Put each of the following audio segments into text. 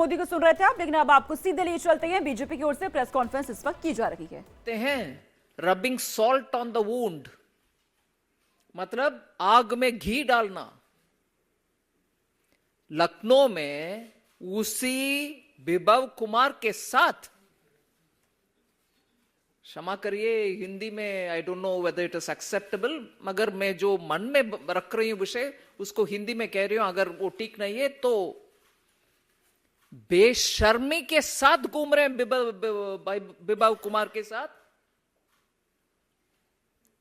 मोदी को सुन रहे थे आप, लेकिन अब आपको सीधे लिए चलते हैं। बीजेपी की ओर से प्रेस कॉन्फ्रेंस इस वक्त की जा रही है। Rubbing salt on the wound, मतलब आग में घी डालना। लखनऊ में उसी विभव कुमार के साथ, क्षमा करिए हिंदी में, I don't know whether it is acceptable, मगर मैं जो मन में रख रही हूं विषय उसको हिंदी में कह रही हूं, अगर वो ठीक नहीं है तो बेशर्मी के साथ घूम रहे हैं विभव कुमार के साथ।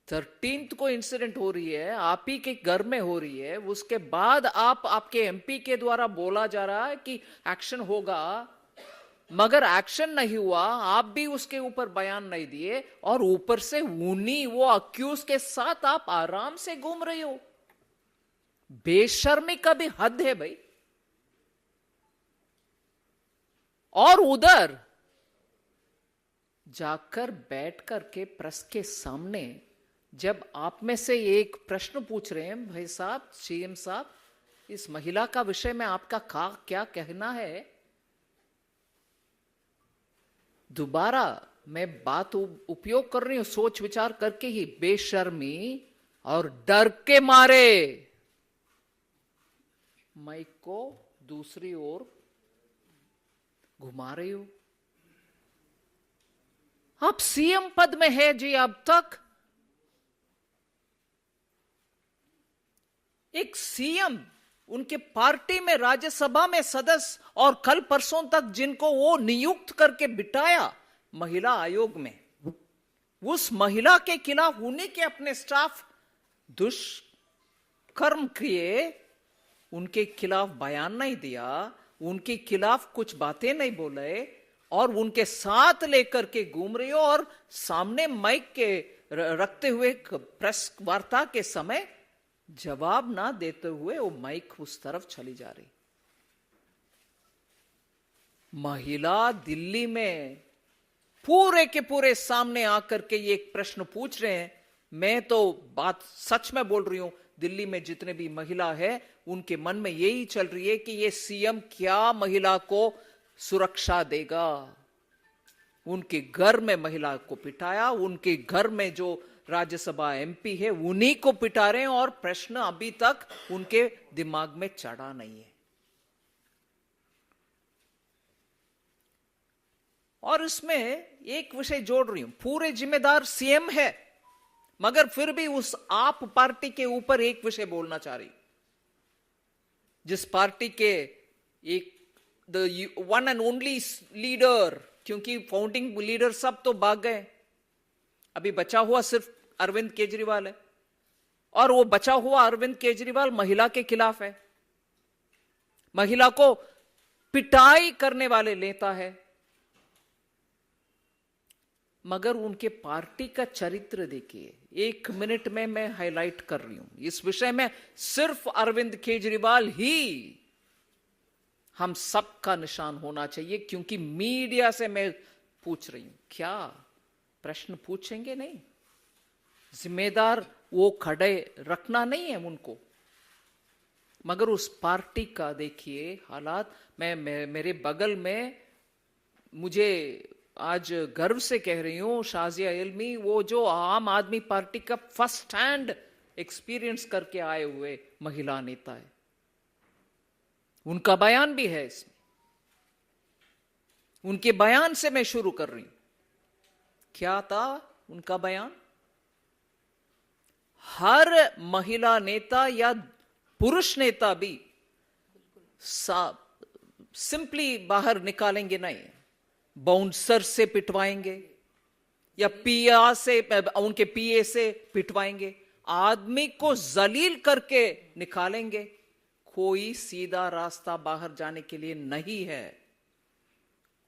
13th को इंसिडेंट हो रही है, आप ही के घर में हो रही है, उसके बाद आपके एमपी के द्वारा बोला जा रहा है कि एक्शन होगा, मगर एक्शन नहीं हुआ। आप भी उसके ऊपर बयान नहीं दिए और ऊपर से उन्हीं वो अक्यूज के साथ आप आराम से घूम रहे हो। बेशर्मी का भी हद है भाई। और उधर जाकर बैठ करके प्रेस के सामने जब आप में से एक प्रश्न पूछ रहे हैं, भाई साहब, सीएम साहब, इस महिला का विषय में आपका क्या कहना है, दोबारा मैं बात उपयोग कर रही हूं सोच विचार करके ही, बेशर्मी और डर के मारे माइक को दूसरी ओर घुमा रही हो। आप सीएम पद में है जी, अब तक एक सीएम, उनके पार्टी में राज्यसभा में सदस्य, और कल परसों तक जिनको वो नियुक्त करके बिठाया महिला आयोग में, उस महिला के खिलाफ उन्हीं के अपने स्टाफ दुष्कर्म किए, उनके खिलाफ बयान नहीं दिया, उनके खिलाफ कुछ बातें नहीं बोले, और उनके साथ लेकर के घूम रही हो, और सामने माइक के रखते हुए प्रेस वार्ता के समय जवाब ना देते हुए वो माइक उस तरफ चली जा रही। महिला दिल्ली में पूरे के पूरे सामने आकर के ये एक प्रश्न पूछ रहे हैं। मैं तो बात सच में बोल रही हूं, दिल्ली में जितने भी महिला है उनके मन में यही चल रही है कि ये सीएम क्या महिला को सुरक्षा देगा। उनके घर में महिला को पिटाया, उनके घर में जो राज्यसभा एमपी है उन्हीं को पिटा रहे हैं, और प्रश्न अभी तक उनके दिमाग में चढ़ा नहीं है। और इसमें एक विषय जोड़ रही हूं, पूरे जिम्मेदार सीएम है, मगर फिर भी उस आप पार्टी के ऊपर एक विषय बोलना चाह रही, जिस पार्टी के एक the one and only leader, क्योंकि फाउंडिंग लीडर सब तो भाग गए, अभी बचा हुआ सिर्फ अरविंद केजरीवाल है, और वो बचा हुआ अरविंद केजरीवाल महिला के खिलाफ है, महिला को पिटाई करने वाले नेता है, मगर उनके पार्टी का चरित्र देखिए। 1 मिनट में मैं हाईलाइट कर रही हूं इस विषय में, सिर्फ अरविंद केजरीवाल ही हम सबका निशान होना चाहिए, क्योंकि मीडिया से मैं पूछ रही हूं, क्या प्रश्न पूछेंगे? नहीं, जिम्मेदार वो खड़े रखना नहीं है उनको, मगर उस पार्टी का देखिए हालात। मेरे बगल में, मुझे आज गर्व से कह रही हूं, शाजिया इल्मी, वो जो आम आदमी पार्टी का फर्स्ट हैंड एक्सपीरियंस करके आए हुए महिला नेता है, उनका बयान भी है इसमें। उनके बयान से मैं शुरू कर रही हूं। क्या था उनका बयान? हर महिला नेता या पुरुष नेता भी सिंपली बाहर निकालेंगे नहीं, बाउंसर से पिटवाएंगे या पीए से, उनके पीए से पिटवाएंगे, आदमी को जलील करके निकालेंगे। कोई सीधा रास्ता बाहर जाने के लिए नहीं है।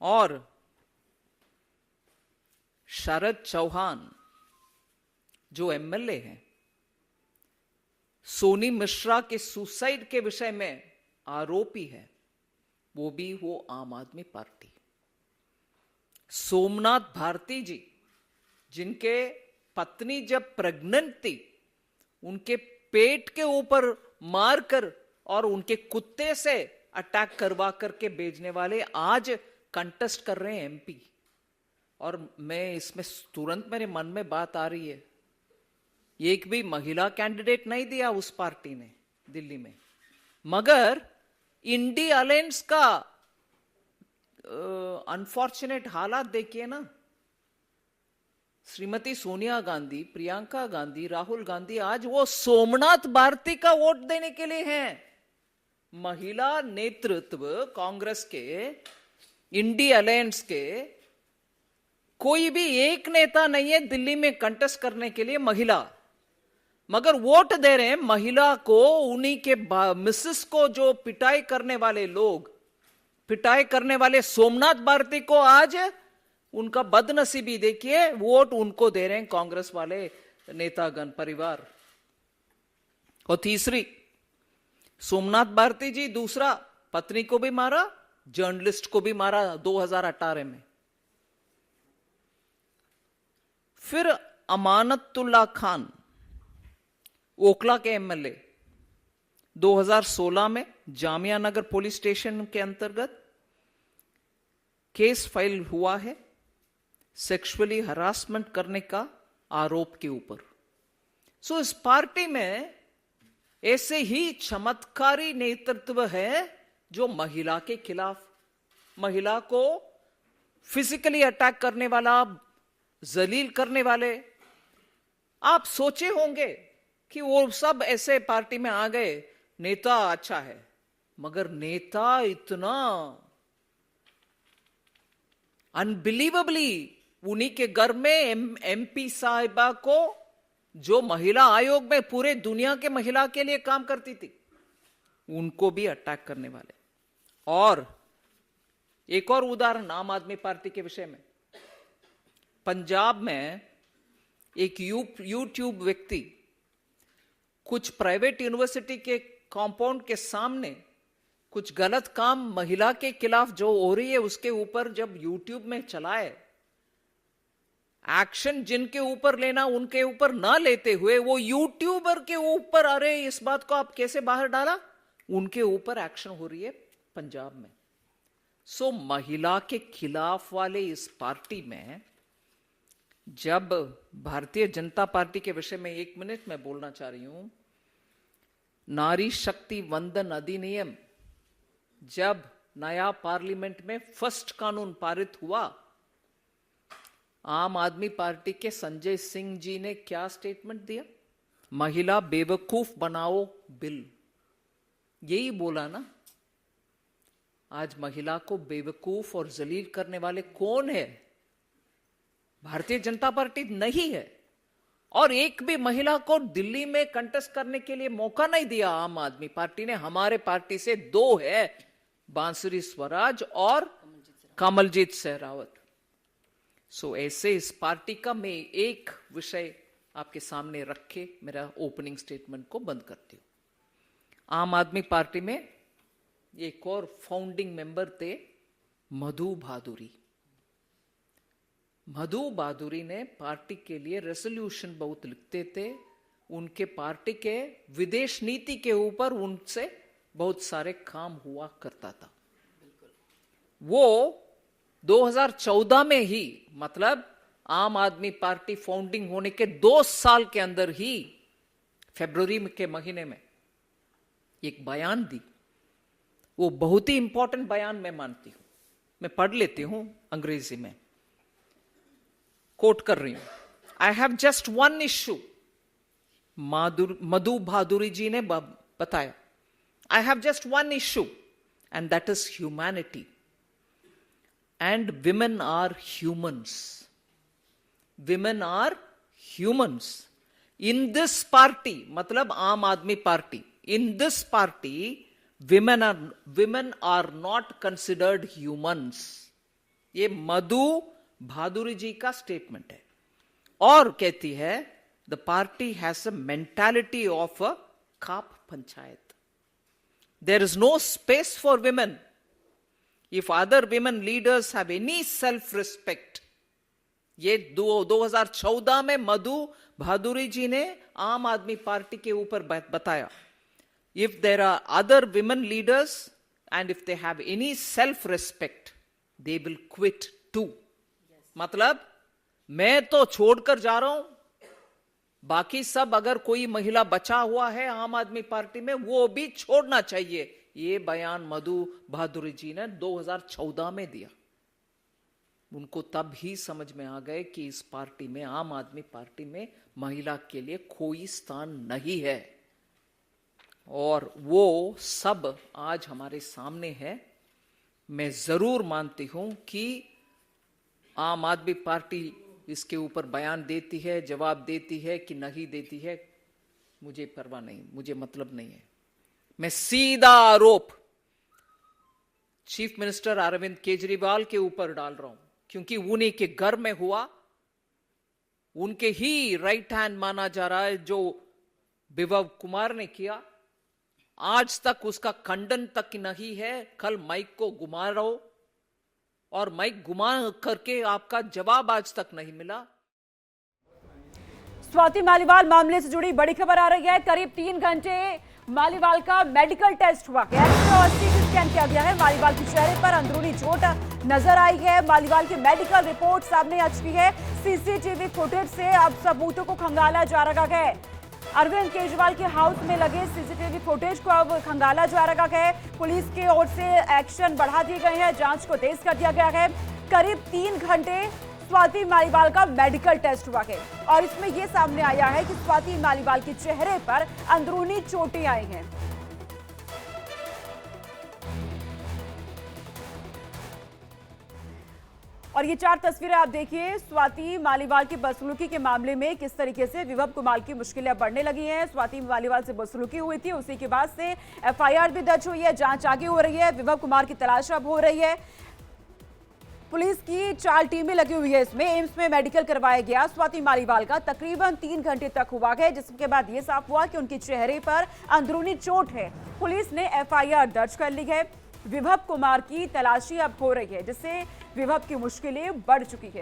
और शरद चौहान जो एमएलए हैं, सोनी मिश्रा के सुसाइड के विषय में आरोपी है, वो भी वो आम आदमी पार्टी। सोमनाथ भारती जी, जिनके पत्नी जब प्रेग्नेंट थी, उनके पेट के ऊपर मारकर और उनके कुत्ते से अटैक करवा करके भेजने वाले आज कंटेस्ट कर रहे हैं एमपी। और मैं इसमें तुरंत मेरे मन में बात आ रही है, एक भी महिला कैंडिडेट नहीं दिया उस पार्टी ने दिल्ली में, मगर इंडी अलायंस का अनफॉर्चुनेट हालात देखिए ना। श्रीमती सोनिया गांधी, प्रियंका गांधी, राहुल गांधी आज वो सोमनाथ भारती का वोट देने के लिए हैं। महिला नेतृत्व कांग्रेस के, इंडी अलायंस के कोई भी एक नेता नहीं है दिल्ली में कंटेस्ट करने के लिए महिला, मगर वोट दे रहे हैं महिला को। उन्हीं के मिसेस को जो पिटाई करने वाले लोग, पिटाई करने वाले सोमनाथ भारती को आज उनका बदनसीबी देखिए, वोट उनको दे रहे हैं कांग्रेस वाले नेतागण परिवार। और तीसरी, सोमनाथ भारती जी दूसरा, पत्नी को भी मारा, जर्नलिस्ट को भी मारा 2018 में। फिर अमानतुल्ला खान, ओखला के एमएलए, 2016 में जामिया नगर पुलिस स्टेशन के अंतर्गत केस फाइल हुआ है सेक्सुअली हरासमेंट करने का आरोप के ऊपर। सो इस पार्टी में ऐसे ही चमत्कारी नेतृत्व है जो महिला के खिलाफ, महिला को फिजिकली अटैक करने वाला, जलील करने वाले। आप सोचे होंगे कि वो सब ऐसे पार्टी में आ गए, नेता अच्छा है, मगर नेता इतना अनबिलीवेबली, उन्हीं के घर में एमपी साहिबा को, जो महिला आयोग में पूरे दुनिया के महिला के लिए काम करती थी, उनको भी अटैक करने वाले। और एक और उदाहरण आम आदमी पार्टी के विषय में, पंजाब में एक यूट्यूब व्यक्ति कुछ प्राइवेट यूनिवर्सिटी के कंपाउंड के सामने कुछ गलत काम महिला के खिलाफ जो हो रही है उसके ऊपर जब यूट्यूब में चलाए, एक्शन जिनके ऊपर लेना उनके ऊपर ना लेते हुए वो यूट्यूबर के ऊपर, अरे इस बात को आप कैसे बाहर डाला, उनके ऊपर एक्शन हो रही है पंजाब में। सो महिला के खिलाफ वाले इस पार्टी में, जब भारतीय जनता पार्टी के विषय में 1 मिनट में बोलना चाह रही हूं, नारी शक्ति वंदन अधिनियम जब नया पार्लियामेंट में फर्स्ट कानून पारित हुआ, आम आदमी पार्टी के संजय सिंह जी ने क्या स्टेटमेंट दिया, महिला बेवकूफ बनाओ बिल, यही बोला ना। आज महिला को बेवकूफ और जलील करने वाले कौन है? भारतीय जनता पार्टी नहीं है। और एक भी महिला को दिल्ली में कंटेस्ट करने के लिए मौका नहीं दिया आम आदमी पार्टी ने। हमारे पार्टी से 2 है, बांसुरी स्वराज और कमलजीत सहरावत। सो ऐसे इस पार्टी का मैं एक विषय आपके सामने रख के मेरा ओपनिंग स्टेटमेंट को बंद करती हूं। आम आदमी पार्टी में एक और फाउंडिंग मेंबर थे मधु भादुरी। मधु भादुरी ने पार्टी के लिए रेजोल्यूशन बहुत लिखते थे, उनके पार्टी के विदेश नीति के ऊपर उनसे बहुत सारे काम हुआ करता था। वो 2014 में ही, मतलब आम आदमी पार्टी फाउंडिंग होने के 2 साल के अंदर ही, फरवरी के महीने में एक बयान दी। वो बहुत ही इंपॉर्टेंट बयान मैं मानती हूं, मैं पढ़ लेती हूं अंग्रेजी में, कोट कर रही हूं। I have just one issue, Madhu Bhaduri ji ने बताया, I have just one issue and that is humanity and women are humans. Women are humans in this party, मतलब Aam Aadmi Party, in this party women are not considered humans। ये मधु भादुरी जी का statement है। और कहती है the party has a mentality of a khap panchayat. There is no space for women if other women leaders have any self respect. ये 2014 में मधु भादुरी जी ने आम आदमी पार्टी के ऊपर बताया। If there are other women leaders and if they have any self respect they will quit too. मतलब मैं तो छोड़कर जा रहा हूं, बाकी सब अगर कोई महिला बचा हुआ है आम आदमी पार्टी में वो भी छोड़ना चाहिए। ये बयान मधु बहादुर जी ने 2014 में दिया। उनको तब ही समझ में आ गए कि इस पार्टी में, आम आदमी पार्टी में महिला के लिए कोई स्थान नहीं है, और वो सब आज हमारे सामने है। मैं जरूर मानती हूं कि आम आदमी पार्टी इसके ऊपर बयान देती है, जवाब देती है कि नहीं देती है, मुझे परवाह नहीं, मुझे मतलब नहीं है। मैं सीधा आरोप चीफ मिनिस्टर अरविंद केजरीवाल के ऊपर डाल रहा हूं, क्योंकि उन्हीं के घर में हुआ, उनके ही राइट हैंड माना जा रहा है जो विभव कुमार ने किया। आज तक उसका खंडन तक नहीं है। कल माइक को घुमा रहो और माइक घुमा करके आपका जवाब आज तक नहीं मिला। स्वाति मालीवाल मामले से जुड़ी बड़ी खबर आ रही है। करीब 3 घंटे मालीवाल का मेडिकल टेस्ट हुआ, एक्स-रे और सीटी स्कैन किया गया है। मालीवाल के चेहरे पर अंदरूनी चोट नजर आई है। मालीवाल की मेडिकल रिपोर्ट सामने आ चुकी है। सीसीटीवी फुटेज से अब सबूतों को खंगाला जा रहा है। अरविंद केजरीवाल के हाउस में लगे सीसीटीवी फुटेज को अब खंगाला जा रहा है। पुलिस की ओर से एक्शन बढ़ा दिए गए हैं, जांच को तेज कर दिया गया है। करीब 3 घंटे स्वाति मालीवाल का मेडिकल टेस्ट हुआ है और इसमें यह सामने आया है कि स्वाति मालीवाल के चेहरे पर अंदरूनी चोटें आई हैं। और ये 4 तस्वीरें आप देखिए। स्वाति मालीवाल की बदसलूकी के मामले में किस तरीके से विभव कुमार की मुश्किलें बढ़ने लगी हैं। स्वाति मालीवाल से बदसलूकी हुई थी, उसी के बाद से एफआईआर भी दर्ज हुई है, जांच आगे हो रही है। विभव कुमार की तलाश अब हो रही है। पुलिस की 4 टीमें लगी हुई है इसमें। एम्स में मेडिकल करवाया गया स्वाति मालीवाल का, तकरीबन 3 घंटे तक हुआ है, जिसके बाद यह साफ हुआ कि उनके चेहरे पर अंदरूनी चोट है। पुलिस ने एफआईआर दर्ज कर ली है। विभव कुमार की तलाशी अब हो रही है, जिससे विभव की मुश्किलें बढ़ चुकी है।